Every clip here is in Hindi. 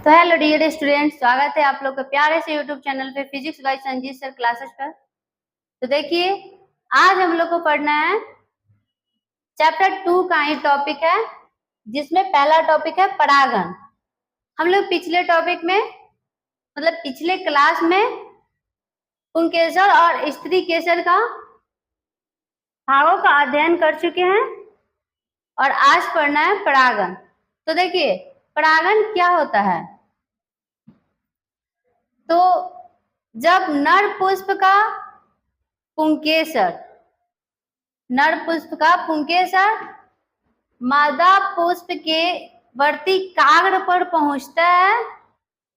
तो हेलो डियर स्टूडेंट, स्वागत है आप लोग का प्यारे से यूट्यूब चैनल पे physics bye Sanjeet sir classes पर। तो देखिए, आज हम लोग को पढ़ना है चैप्टर 2 का ही टॉपिक है, जिसमें पहला टॉपिक है परागण। हम लोग पिछले टॉपिक में मतलब पिछले क्लास में पुंकेसर और स्त्री केसर का भागों का अध्ययन कर चुके हैं और आज पढ़ना है परागण। तो देखिए, परागण क्या होता है। तो जब नर पुष्प का पुंकेसर मादा पुष्प के वर्ती काग्र पर पहुंचता है,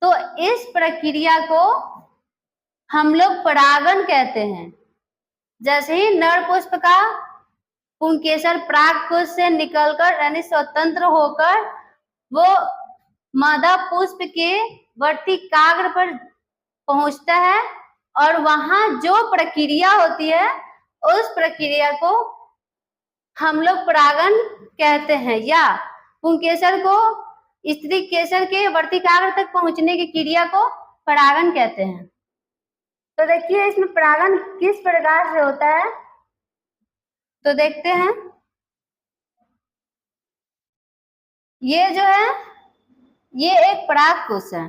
तो इस प्रक्रिया को हम लोग परागण कहते हैं। जैसे ही नर पुष्प का पुंकेसर परागकोश से निकलकर यानी स्वतंत्र होकर वो मादा पुष्प के वर्ती काग्र पर पहुंचता है और वहां जो प्रक्रिया होती है उस प्रक्रिया को हम लोग परागण कहते हैं, या पुंकेसर को स्त्री केसर के वर्ती काग्र तक पहुंचने की क्रिया को परागण कहते हैं। तो देखिए, इसमें परागण किस प्रकार से होता है तो देखते हैं। ये जो है ये एक परागकोश है।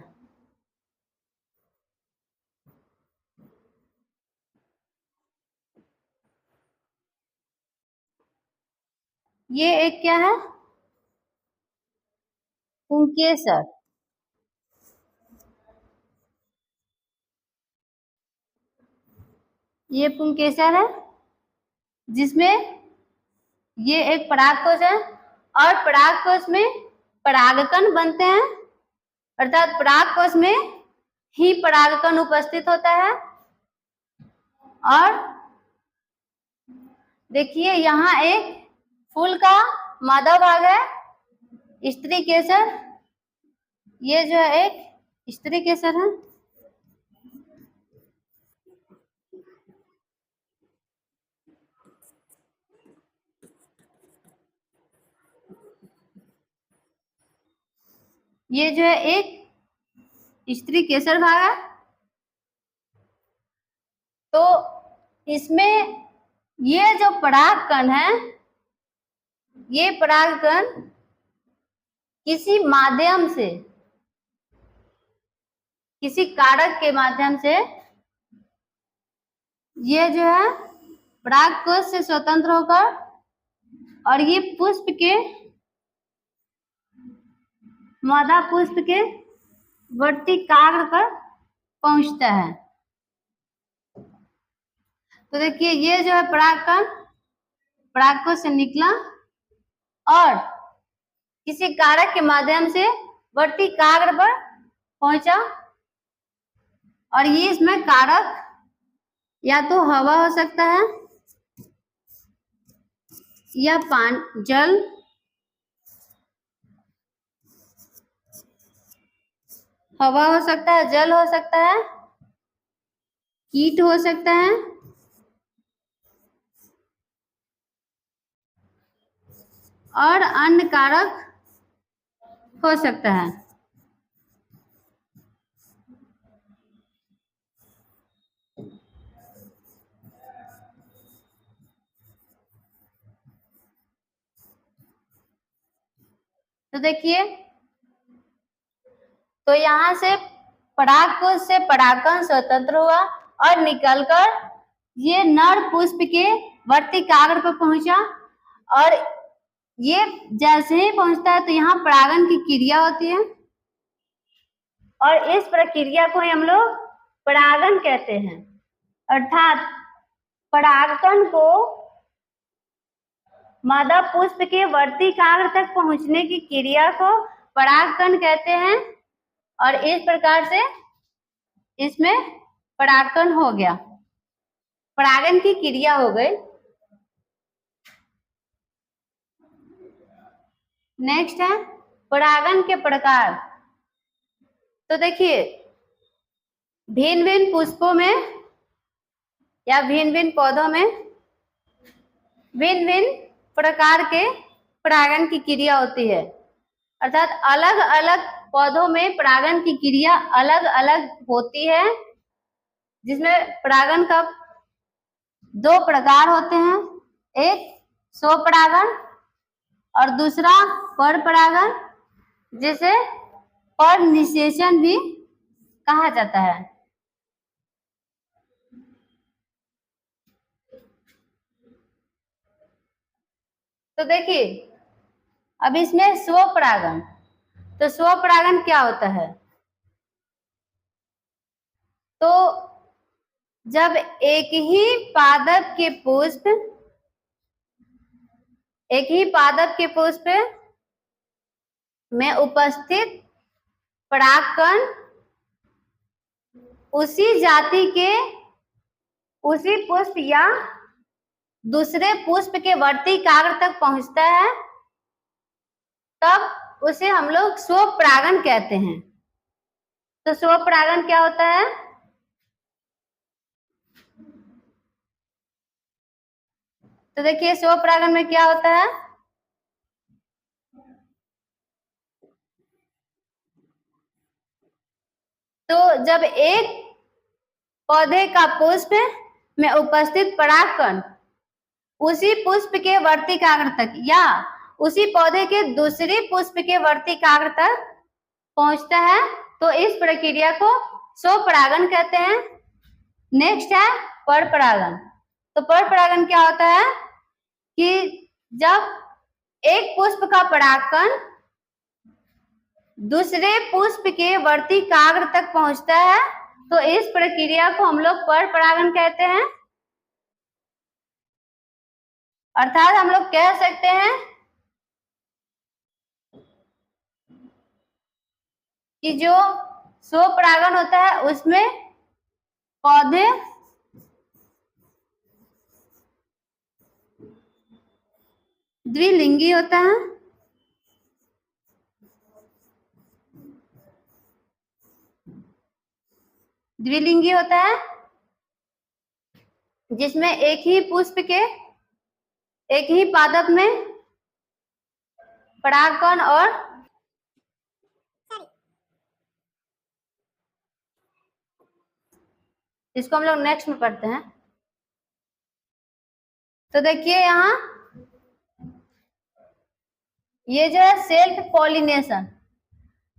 ये एक क्या है, पुंकेसर। ये पुंकेसर है जिसमें ये एक परागकोश है और परागकोश में परागकण बनते हैं, अर्थात परागकोश में ही परागकण उपस्थित होता है। और देखिए, यहाँ एक फूल का मादा भाग है, स्त्री केसर। ये जो है एक स्त्री केसर है। ये जो है एक स्त्री केसर भाग है। तो इसमें ये जो परागकण है, ये परागकण किसी माध्यम से, किसी कारक के माध्यम से ये जो है परागकोश से स्वतंत्र होकर और ये पुष्प के मादा पुष्प के वर्ती काग्र पर पहुंचता है। तो देखिए, ये जो है परागकण परागकोश से निकला और किसी कारक के माध्यम से वर्ती काग्र पर पहुंचा और ये इसमें कारक या तो हवा हो सकता है या जल, हवा हो सकता है, जल हो सकता है, कीट हो सकता है और अन्य कारक हो सकता है। तो देखिए, तो यहां से परागकोश से परागकण स्वतंत्र हुआ और निकलकर ये नर पुष्प के वर्ती काग्र पर पहुंचा और ये जैसे ही पहुंचता है तो यहाँ परागण की क्रिया होती है और इस प्रक्रिया को हम लोग परागण कहते हैं। अर्थात परागकण को मादा पुष्प के वर्ती काग्र तक पहुंचने की क्रिया को परागकण कहते हैं और इस प्रकार से इसमें परागकण हो गया, परागण की क्रिया हो गई। नेक्स्ट है परागण के प्रकार। तो देखिए, भिन्न भिन्न पुष्पों में या भिन्न भिन्न पौधों में भिन्न भिन्न प्रकार के परागण की क्रिया होती है, अर्थात अलग अलग पौधों में परागण की क्रिया अलग अलग होती है, जिसमें परागण का 2 प्रकार होते हैं, एक स्वपरागण और दूसरा पर परागण, जिसे पर निषेचन भी कहा जाता है। तो देखिए अब इसमें स्वपरागण, तो स्वपरागण क्या होता है? तो जब एक ही पादप पुष्प में उपस्थित परागकण उसी जाति के उसी पुष्प या दूसरे पुष्प के वर्ती काग्र तक पहुंचता है, तब उसे हम लोग स्वपरागण कहते हैं। तो स्वपरागण क्या होता है? तो देखिए स्वपरागण में क्या होता है, तो जब एक पौधे का पुष्प में उपस्थित परागकण उसी पुष्प के वर्तिकाग्र तक या उसी पौधे के दूसरे पुष्प के वर्तिकाग्र तक पहुंचता है, तो इस प्रक्रिया को स्वपरागण कहते हैं। नेक्स्ट है परपरागण। तो परपरागण क्या होता है कि जब एक पुष्प का परागकण दूसरे पुष्प के वर्तिकाग्र तक पहुंचता है, तो इस प्रक्रिया को हम लोग परपरागण कहते हैं। अर्थात हम लोग कह सकते हैं कि जो स्वपरागण होता है उसमें पौधे द्विलिंगी होता है, द्विलिंगी होता है, जिसमें एक ही पादप में परागकण और इसको हम लोग नेक्स्ट में पढ़ते हैं। तो देखिए यहाँ ये जो है सेल्फ पॉलिनेशन,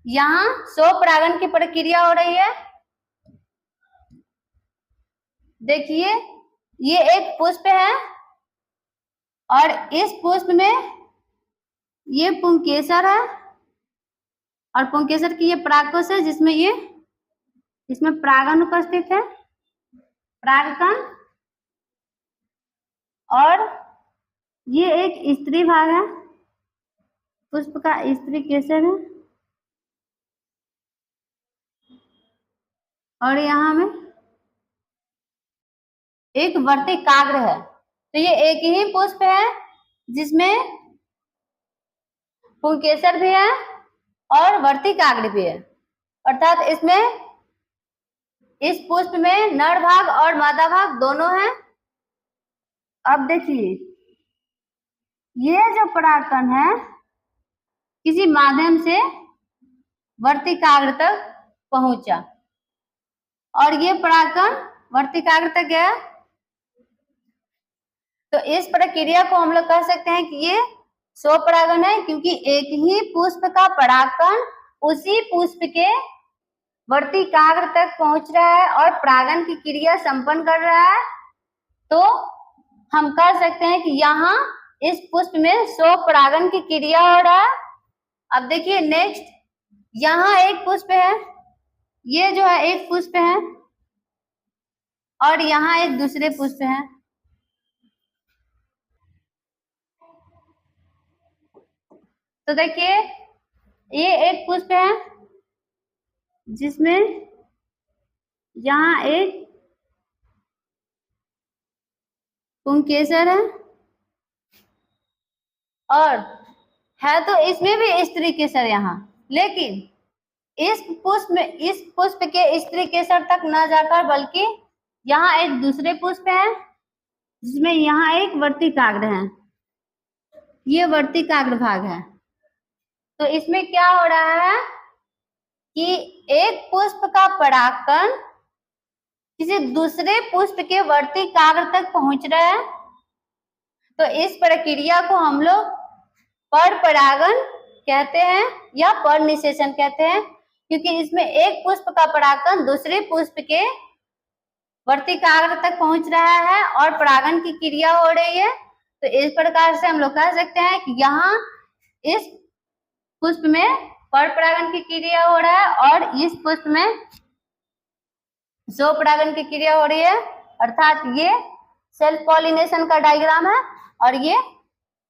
यहाँ स्वपरागण की प्रक्रिया हो रही है। देखिए ये एक पुष्प है और इस पुष्प में ये पुंकेसर है और पुंकेसर की ये परागकोश है, जिसमें इसमें परागण उपस्थित है, परागकण, और ये एक स्त्री भाग है, पुष्प का स्त्री केसर है, और यहाँ में एक वर्तिकाग्र है। तो ये एक ही पुष्प है जिसमें पुंकेसर भी है और वर्तिकाग्र भी है, अर्थात इसमें इस पुष्प में नर भाग और मादा भाग दोनों हैं। अब देखिए ये जो परागकण है किसी माध्यम से वर्तिकाग्र तक पहुंचा और ये परागकण वर्तिकाग्र तक गया, तो इस प्रक्रिया को हम लोग कह सकते हैं कि ये स्वपरागण है, क्योंकि एक ही पुष्प का परागकण उसी पुष्प के वर्तिकाग्र तक पहुंच रहा है और परागण की क्रिया संपन्न कर रहा है। तो हम कह सकते हैं कि यहाँ इस पुष्प में स्वपरागण की क्रिया हो रहा है। अब देखिए नेक्स्ट, यहाँ एक पुष्प है, ये जो है एक पुष्प है और यहाँ एक दूसरे पुष्प है। तो देखिए ये एक पुष्प है जिसमें यहाँ एक पुंकेसर है और है तो इसमें भी स्त्री केसर यहाँ, लेकिन इस पुष्प के स्त्री केसर तक न जाकर बल्कि यहाँ एक दूसरे पुष्प है जिसमें यहाँ एक वर्तिकाग्र है, ये वर्तिकाग्र भाग है। तो इसमें क्या हो रहा है कि एक पुष्प का परागकण किसी दूसरे पुष्प के वर्ती काग्र तक पहुंच रहा है, तो इस प्रक्रिया को हम लोग पर परागन कहते हैं या पर निषेचन कहते हैं, क्योंकि इसमें एक पुष्प का परागकण दूसरे पुष्प के वर्ती काग्र तक पहुंच रहा है और परागन की क्रिया हो रही है। तो इस प्रकार से हम लोग कह सकते हैं कि यहाँ इस पुष्प में पर परागन की क्रिया हो रहा है और इस पुष्प में स्वपरागन की क्रिया हो रही है, अर्थात ये सेल्फ पॉलिनेशन का डायग्राम है और ये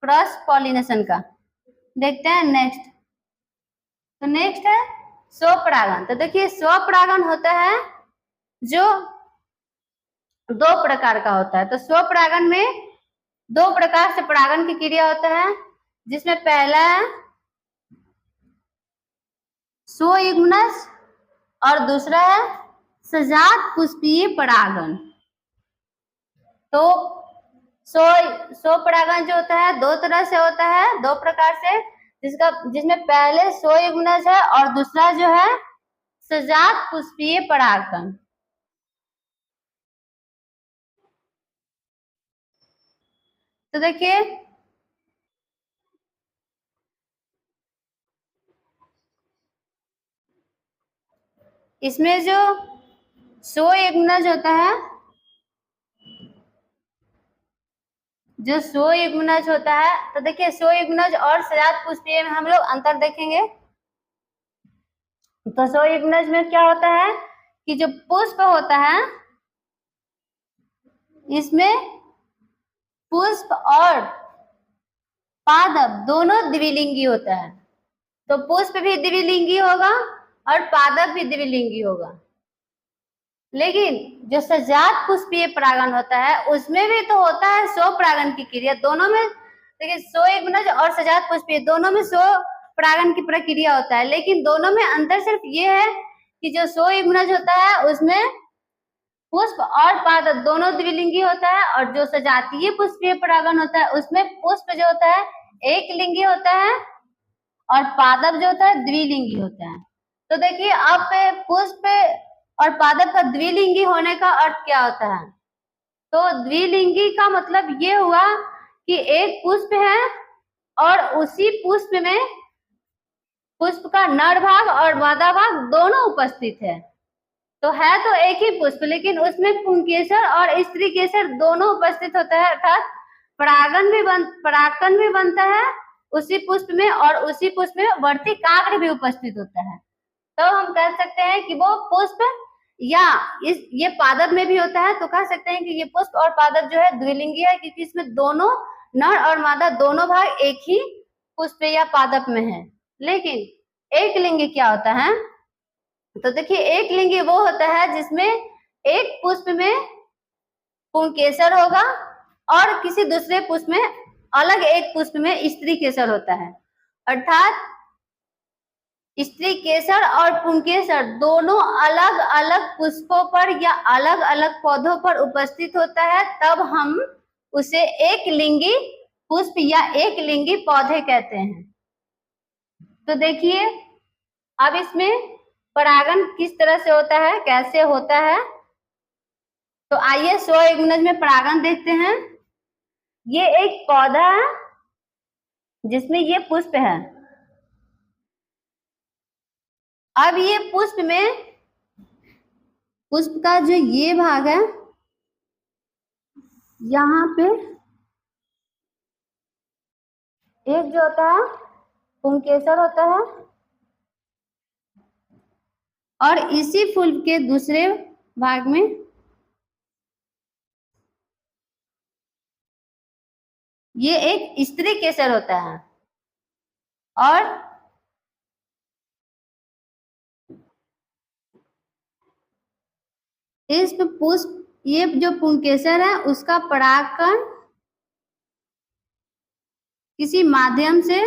क्रॉस पॉलिनेशन का। देखते हैं नेक्स्ट। तो नेक्स्ट है स्वपरागन। तो देखिए स्वपरागन होता है जो दो प्रकार का होता है। तो स्वपरागन में दो प्रकार से परागन की क्रिया होता है, जिसमें पहला है स्वयुग्मनज और दूसरा है सजात पुष्पीय परागन। तो स्वपरागन जो होता है दो तरह से होता है, दो प्रकार से, जिसमें पहले स्वयुग्मनज है और दूसरा जो है सजात पुष्पीय परागन। तो देखिए इसमें जो स्वयुग्मनज होता है, जो स्वयुग्मनज होता है, तो देखिए स्वयुग्मनज और सजात पुष्पीय में हम लोग अंतर देखेंगे। तो स्वयुग्मनज में क्या होता है कि जो पुष्प होता है इसमें पुष्प और पादप दोनों द्विलिंगी होता है। तो पुष्प भी द्विलिंगी होगा और पादप भी द्विलिंगी होगा। लेकिन जो सजात पुष्पीय परागन होता है उसमें भी तो होता है स्वपरागन की क्रिया। दोनों में देखिए स्वयुग्मनज और सजात पुष्पीय दोनों में स्वपरागन की प्रक्रिया होता है, लेकिन दोनों में अंतर सिर्फ ये है कि जो स्वयुग्मनज होता है उसमें पुष्प और पादप दोनों द्विलिंगी होता है और जो सजातीय पुष्पीय परागन होता है उसमें पुष्प जो होता है एक लिंगी होता है और पादप जो होता है द्विलिंगी होता है। तो देखिए अब पुष्प और पादप का द्विलिंगी होने का अर्थ क्या होता है? तो द्विलिंगी का मतलब ये हुआ कि एक पुष्प है और उसी पुष्प में पुष्प का नर भाग और मादा भाग दोनों उपस्थित है। तो है तो एक ही पुष्प, लेकिन उसमें पुंकेसर और स्त्री केसर दोनों उपस्थित होता है, अर्थात परागकण भी बनता है उसी पुष्प में और उसी पुष्प में वर्ती काग्र भी उपस्थित होता है। तो हम कह सकते हैं कि वो पुष्प या ये पादप में भी होता है। तो कह सकते हैं कि ये पुष्प और पादप जो है द्विलिंगी है, क्योंकि इसमें दोनों नर और मादा दोनों भाग एक ही पुष्प या पादप में है। लेकिन एक लिंगी क्या होता है? तो देखिए एक लिंगी वो होता है जिसमें एक पुष्प में पुंकेसर होगा और किसी दूसरे पुष्प में अलग एक पुष्प में स्त्री केसर होता है, अर्थात स्त्री केसर और पुंकेसर दोनों अलग अलग पुष्पों पर या अलग अलग पौधों पर उपस्थित होता है, तब हम उसे एक लिंगी पुष्प या एक लिंगी पौधे कहते हैं। तो देखिए अब इसमें परागन किस तरह से होता है, कैसे होता है। तो आइए स्वयुग्मनज में परागन देखते हैं। ये एक पौधा है जिसमें ये पुष्प है। अब ये पुष्प में पुष्प का जो ये भाग है यहाँ पे एक जो होता है पुंकेसर होता है और इसी फूल के दूसरे भाग में ये एक स्त्री केसर होता है और इस पुष्प ये जो पुंकेसर है उसका परागकण किसी माध्यम से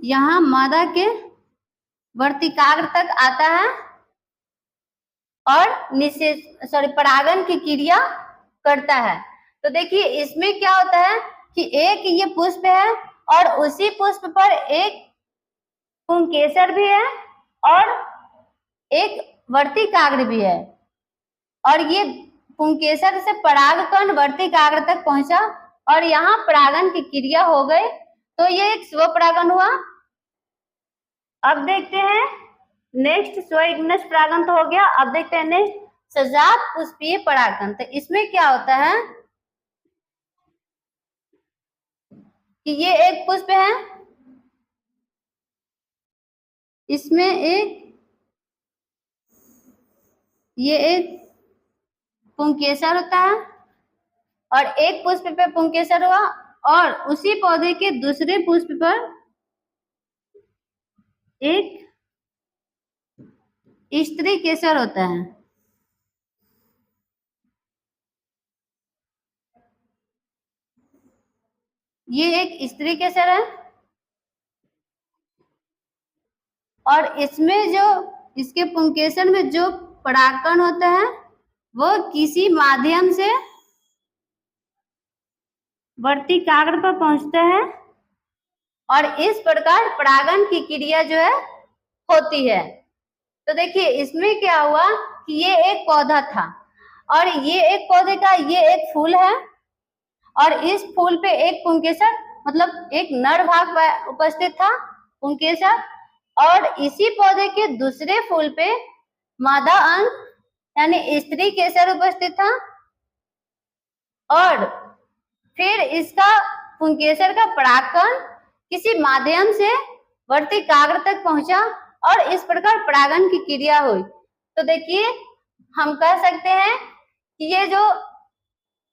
यहाँ मादा के वर्तिकाग्र तक आता है और परागन की क्रिया करता है। तो देखिए इसमें क्या होता है कि एक ये पुष्प है और उसी पुष्प पर एक पुंकेसर भी है और एक वर्तिकाग्र भी है, और ये पुंकेसर से परागकण वर्तिकाग्र तक पहुंचा और यहाँ परागन की क्रिया हो गई, तो ये एक स्वपरागन हुआ। अब देखते हैं नेक्स्ट, स्वइग्नस परागन तो हो गया। अब देखते हैं नेक्स्ट सजात पुष्पीय परागन। तो इसमें क्या होता है कि ये एक पुष्प है, इसमें ये एक पुंकेसर होता है और एक पुष्प पे पुंकेसर हुआ, और उसी पौधे के दूसरे पुष्प पर एक स्त्री केसर होता है। ये एक स्त्री केसर है और इसमें जो इसके पुंकेसर में जो परागकण होता है वो किसी माध्यम से वर्तिकाग्र पर पहुंचता है और इस प्रकार परागन की क्रिया जो है होती है। तो देखिए इसमें क्या हुआ कि ये एक पौधा था और ये एक पौधे का ये एक फूल है और इस फूल पे एक पुंकेसर मतलब एक नर भाग उपस्थित था पुंकेसर, और इसी पौधे के दूसरे फूल पे मादा अंग यानी स्त्री केसर उपस्थित था, और फिर इसका पुंकेसर का परागकण किसी माध्यम से वर्तिकाग्र तक पहुंचा और इस प्रकार परागन की क्रिया हुई। तो देखिए हम कह सकते हैं कि ये जो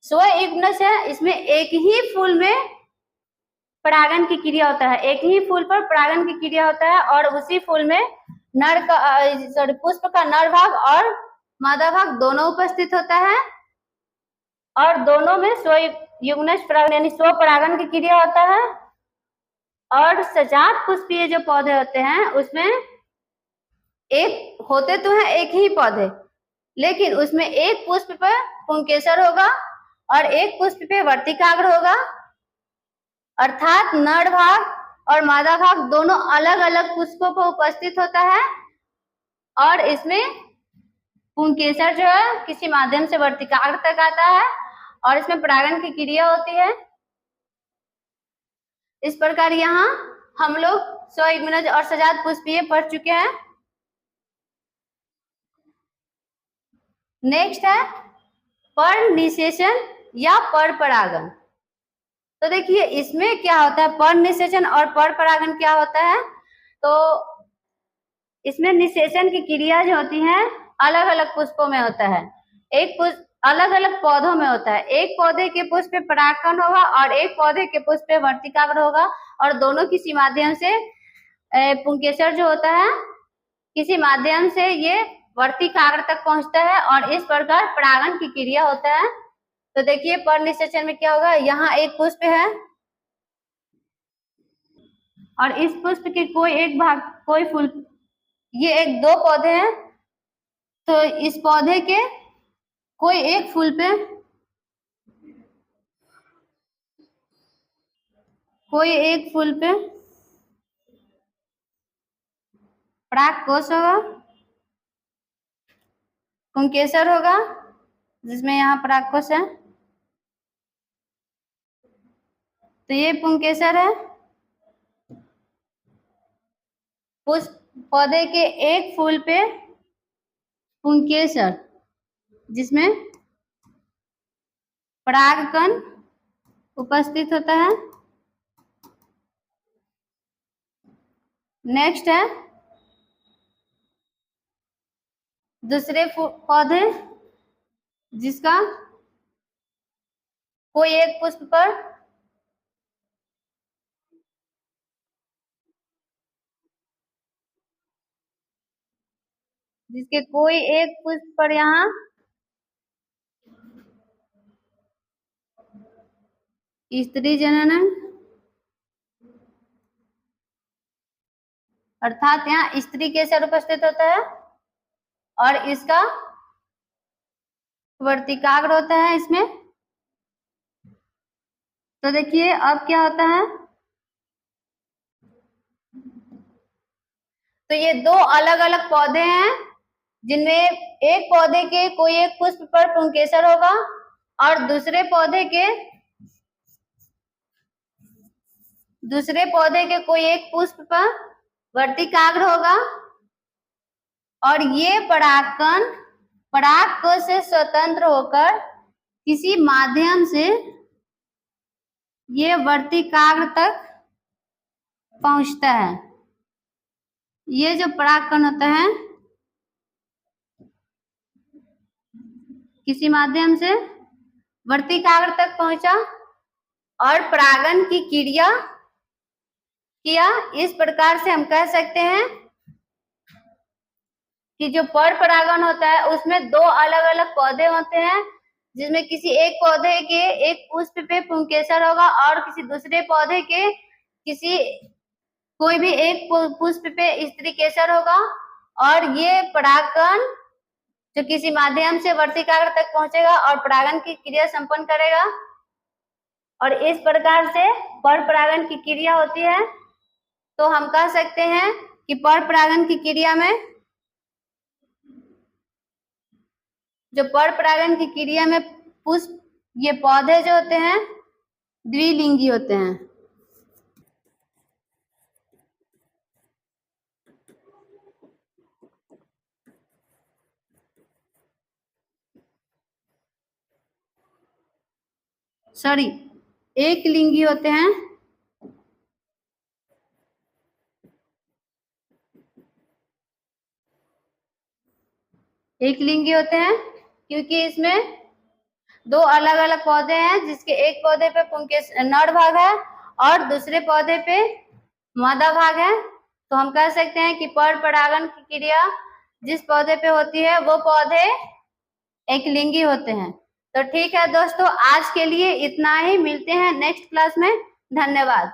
स्वइग्नस है इसमें एक ही फूल में परागन की क्रिया होता है, एक ही फूल पर परागन की क्रिया होता है और उसी फूल में नर का पुष्प का नर भाग और मादा भाग दोनों उपस्थित होता है और दोनों में स्वयुग्नस परागन यानी स्व परागन की क्रिया होता है। और सजात पुष्पीय जो पौधे होते हैं उसमें एक होते तो हैं एक ही पौधे, लेकिन उसमें एक पुष्प पे पुंकेसर होगा और एक पुष्प पे वर्तिकाग्र होगा, अर्थात नर भाग और मादा भाग दोनों अलग अलग पुष्पों पर उपस्थित होता है और इसमें पुंकेसर जो है किसी माध्यम से वर्तिकाग्र तक आता है और इसमें परागन की क्रिया होती है। इस प्रकार यहाँ हम लोग स्वइग्नज और सजात पुष्पीय पढ़ चुके हैं। नेक्स्ट है पर्णनिषेचन या पर परागन। तो देखिए इसमें क्या होता है, पर्णनिषेचन और पर परागन क्या होता है। तो इसमें निषेचन की क्रिया जो होती है अलग अलग पुष्पों में होता है, एक पुष्प अलग अलग पौधों में होता है, एक पौधे के पुष्प पे परागकण होगा और एक पौधे के पुष्प पे वर्तिकाग्र होगा और दोनों किसी माध्यम से पुंकेसर जो होता है किसी माध्यम से ये वर्तिकाग्र तक पहुंचता है और इस प्रकार परागन की क्रिया होता है। तो देखिए पर्णनिषेचन में क्या होगा, यहाँ एक पुष्प है और इस पुष्प के कोई एक भाग कोई फूल, ये एक दो पौधे हैं, तो इस पौधे के कोई एक फूल पे परागकोश होगा, पुंकेसर होगा जिसमें यहाँ परागकोश है, तो ये पुंकेसर है। पुष्प पौधे के एक फूल पे पुंकेसर जिसमें परागकण उपस्थित होता है। नेक्स्ट है दूसरे पौधे जिसका कोई एक पुष्प पर जिसके कोई एक पुष्प पर यहाँ स्त्री जनन अर्थात यहाँ स्त्री केसर उपस्थित होता है और इसका वर्तिकाग्र होता है इसमें। तो देखिए अब क्या होता है, तो ये दो अलग अलग पौधे हैं जिनमें एक पौधे के कोई एक पुष्प पर पुंकेसर होगा और दूसरे पौधे के कोई एक पुष्प पर वर्तिकाग्र होगा। और ये पराग से स्वतंत्र होकर किसी माध्यम से ये वर्तिकाग्र तक पहुंचता है। ये जो परागकण होता है किसी माध्यम से वर्तिकाग्र तक पहुंचा और परागन की क्रिया किया। इस प्रकार से हम कह सकते हैं कि जो पर परागन होता है उसमें दो अलग अलग पौधे होते हैं, जिसमें किसी एक पौधे के एक पुष्प पे पुंकेसर होगा और किसी दूसरे पौधे के कोई भी एक पुष्प पे स्त्री केसर होगा। और ये परागकण जो किसी माध्यम से वर्तिकाग्र तक पहुंचेगा और परागन की क्रिया संपन्न करेगा। और इस प्रकार से पर परागन की क्रिया होती है। तो हम कह सकते हैं कि पर परागन की क्रिया में पुष्प ये पौधे जो होते हैं द्विलिंगी होते हैं। सॉरी, एक लिंगी होते हैं। एक लिंगी होते हैं क्योंकि इसमें दो अलग अलग पौधे हैं, जिसके एक पौधे पे पुंकेसर नर भाग है और दूसरे पौधे पे मादा भाग है। तो हम कह सकते हैं कि पर परागन की क्रिया जिस पौधे पे होती है वो पौधे एक लिंगी होते हैं। तो ठीक है दोस्तों, आज के लिए इतना ही। मिलते हैं नेक्स्ट क्लास में। धन्यवाद।